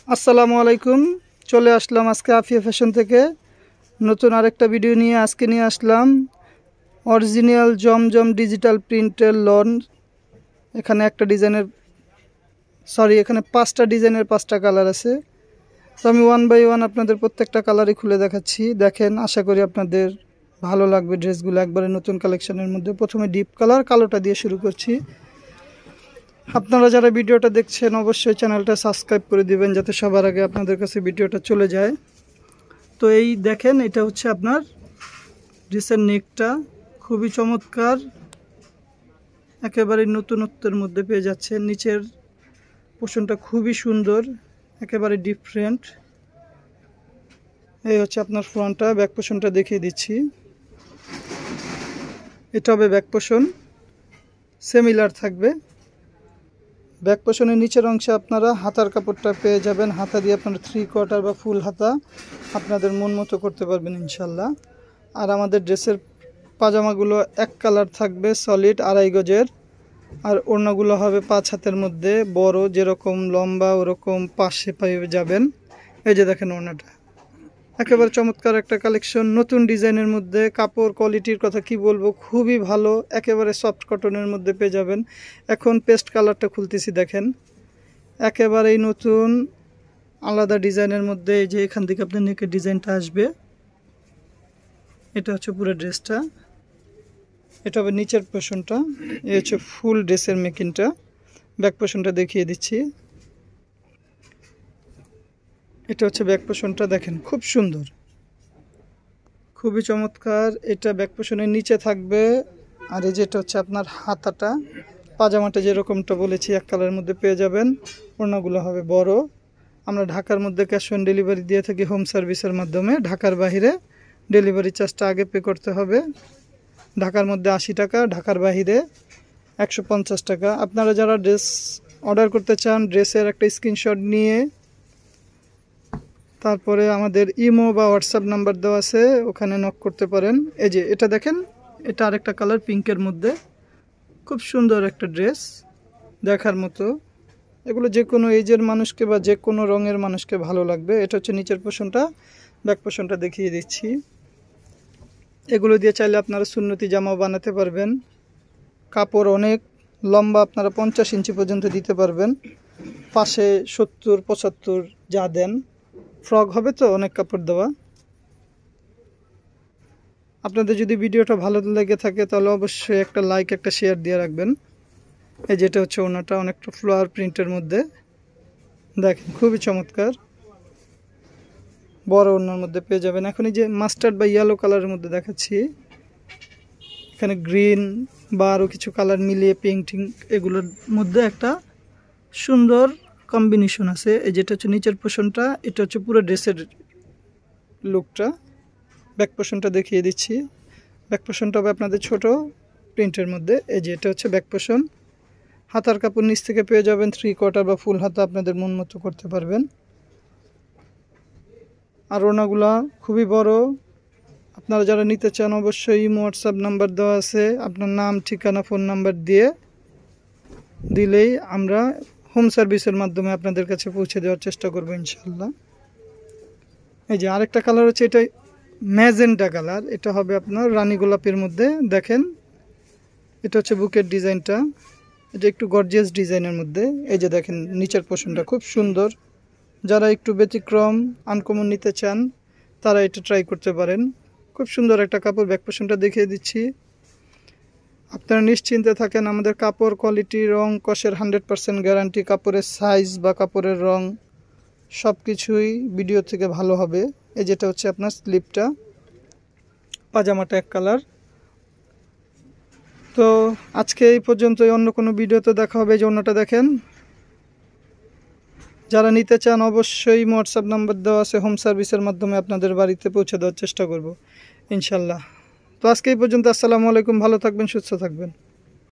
আসসালামু আলাইকুম। চলে আসলাম আজকে আফিয়া ফ্যাশন থেকে নতুন আরেকটা ভিডিও নিয়ে। আজকে নিয়ে আসলাম অরিজিনাল জমজম ডিজিটাল প্রিন্টের লন। এখানে একটা ডিজাইনের এখানে 5টা ডিজাইনের 5টা কালার আছে। তো আমি ওয়ান বাই ওয়ান আপনাদের প্রত্যেকটা কালারই খুলে দেখাচ্ছি। দেখেন, আশা করি আপনাদের ভালো লাগবে ড্রেসগুলো, একবারে নতুন কালেকশনের মধ্যে। প্রথমে ডিপ কালার কালোটা দিয়ে শুরু করছি। আপনারা যারা ভিডিওটা দেখছেন অবশ্যই চ্যানেলটা সাবস্ক্রাইব করে দিবেন, যাতে সবার আগে আপনাদের কাছে ভিডিওটা চলে যায়। তো এই দেখেন, এটা হচ্ছে আপনার ড্রেসের নেকটা, খুবই চমৎকার, একেবারে নতুনত্বের মধ্যে পেয়ে যাচ্ছেন। নিচের পোর্শনটা খুবই সুন্দর, একেবারে ডিফারেন্ট। এই হচ্ছে আপনার ফ্রন্টটা। ব্যাক পোর্শনটা দেখিয়ে দিচ্ছি। এটা হবে ব্যাক পোর্শন, সিমিলার থাকবে। ব্যাক পোর্শনের নিচের অংশে আপনারা হাতার কাপড়টা পেয়ে যাবেন। হাতা দিয়ে আপনারা 3/4 বা ফুল হাতা আপনাদের মন মতো করতে পারবেন ইনশাল্লাহ। আর আমাদের ড্রেসের পাজামাগুলো এক কালার থাকবে, সলিড 2.5 গজের। আর ওড়নাগুলো হবে 5 হাতের মধ্যে বড়, যেরকম লম্বা ওরকম পাশে পাইয়ে যাবেন। এই যে দেখেন ওড়নাটা, একেবারে চমৎকার একটা কালেকশন, নতুন ডিজাইনের মধ্যে। কাপড় কোয়ালিটির কথা কি বলবো, খুবই ভালো, একেবারে সফট কটনের মধ্যে পেয়ে যাবেন। এখন পেস্ট কালারটা খুলতেছি, দেখেন একেবারেই নতুন আলাদা ডিজাইনের মধ্যে। এই যে এখান থেকে আপনার নেকের ডিজাইনটা আসবে। এটা হচ্ছে পুরো ড্রেসটা, এটা হবে নিচের পোর্শনটা। এই হচ্ছে ফুল ড্রেসের মেকিংটা। ব্যাক পোর্শনটা দেখিয়ে দিচ্ছি। এটা হচ্ছে ব্যাক পোর্শনটা, দেখেন খুব সুন্দর, খুবই চমৎকার। এটা ব্যাক পোর্শনের নিচে থাকবে। আর এই যেটা হচ্ছে আপনার হাতাটা, পাজামাটা যেরকমটা বলেছি এক কালারের মধ্যে পেয়ে যাবেন। ওড়নাগুলো হবে বড়। আমরা ঢাকার মধ্যে ক্যাশ অন ডেলিভারি দিয়ে থাকি হোম সার্ভিসের মাধ্যমে। ঢাকার বাইরে ডেলিভারি চার্জটা আগে পে করতে হবে। ঢাকার মধ্যে 80 টাকা, ঢাকার বাইরে 150 টাকা। আপনারা যারা ড্রেস অর্ডার করতে চান, ড্রেসের একটা স্ক্রিনশট নিয়ে তারপরে আমাদের ইমো বা হোয়াটসঅ্যাপ নাম্বার দেওয়া আছে, ওখানে নক করতে পারেন। এই যে এটা দেখেন, এটা আরেকটা কালার পিঙ্কের মধ্যে, খুব সুন্দর একটা ড্রেস, দেখার মতো। এগুলো যে কোনো এজের মানুষকে বা যে কোনো রঙের মানুষকে ভালো লাগবে। এটা হচ্ছে নিচের পোর্শনটা। ব্যাক পোর্শনটা দেখিয়ে দিচ্ছি। এগুলো দিয়ে চাইলে আপনারা সুন্নতি জামাও বানাতে পারবেন। কাপড় অনেক লম্বা, আপনারা 50 ইঞ্চি পর্যন্ত দিতে পারবেন। পাশে 70-75 যা দেন, ফ্রক হবে তো অনেক কাপড় দেওয়া। আপনাদের যদি ভিডিওটা ভালো লেগে থাকে তাহলে অবশ্যই একটা লাইক, একটা শেয়ার দিয়ে রাখবেন। এই যেটা হচ্ছে ওনাটা, অনেকটা ফ্লাওয়ার প্রিন্টের মধ্যে, দেখেন খুবই চমৎকার, বড় ওনার মধ্যে পেয়ে যাবেন। এখন এই যে মাস্টার্ড বা ইয়েলো কালারের মধ্যে দেখাচ্ছি, এখানে গ্রিন বা আরও কিছু কালার মিলিয়ে পেইন্টিং, এগুলোর মধ্যে একটা সুন্দর কম্বিনেশন আছে। এই যেটা হচ্ছে নিচের পোর্শনটা, এটা হচ্ছে পুরো ড্রেসের লুকটা। ব্যাক পোর্শনটা দেখিয়ে দিচ্ছি। ব্যাক পোর্শনটা হবে আপনাদের ছোট প্রিন্টের মধ্যে। এই যে এটা হচ্ছে ব্যাক পোর্শন। হাতার কাপড় নিচ থেকে পেয়ে যাবেন 3/4 বা ফুল হাতা, আপনাদের মন মতো করতে পারবেন। আর ওড়নাগুলা খুবই বড়। আপনারা যারা নিতে চান অবশ্যই ইমো হোয়াটসঅ্যাপ নাম্বার দেওয়া আছে, আপনার নাম, ঠিকানা, ফোন নাম্বার দিলেই আমরা হোম সার্ভিসের মাধ্যমে আপনাদের কাছে পৌঁছে দেওয়ার চেষ্টা করবো ইনশাল্লাহ। এই যে আরেকটা কালার হচ্ছে, এটা ম্যাজেন্টা কালার, এটা হবে আপনার রানী গোলাপের মধ্যে। দেখেন এটা হচ্ছে বুকের ডিজাইনটা, এটা একটু গর্জিয়াস ডিজাইনের মধ্যে। এই যে দেখেন নিচের পোর্শনটা খুব সুন্দর। যারা একটু ব্যতিক্রম আনকমন নিতে চান তারা এটা ট্রাই করতে পারেন। খুব সুন্দর একটা কাপড়। ব্যাক পোর্শনটা দেখিয়ে দিচ্ছি। আপনারা নিশ্চিন্তে থাকেন, আমাদের কাপড় কোয়ালিটি, রং কষের 100% গ্যারান্টি। কাপড়ের সাইজ বা কাপড়ের রং সব কিছুই ভিডিও থেকে ভালো হবে। এই যেটা হচ্ছে আপনার স্লিপটা, পাজামাটা এক কালার। তো আজকে এই পর্যন্তই, অন্য কোনো ভিডিওতে দেখা হবে। এই যে অন্যটা দেখেন, যারা নিতে চান অবশ্যই হোয়াটসঅ্যাপ নাম্বার দেওয়া আছে, হোম সার্ভিসের মাধ্যমে আপনাদের বাড়িতে পৌঁছে দেওয়ার চেষ্টা করব ইনশাল্লাহ। তো আজকে এই পর্যন্ত। আসসালামু আলাইকুম, ভালো থাকবেন, সুস্থ থাকবেন।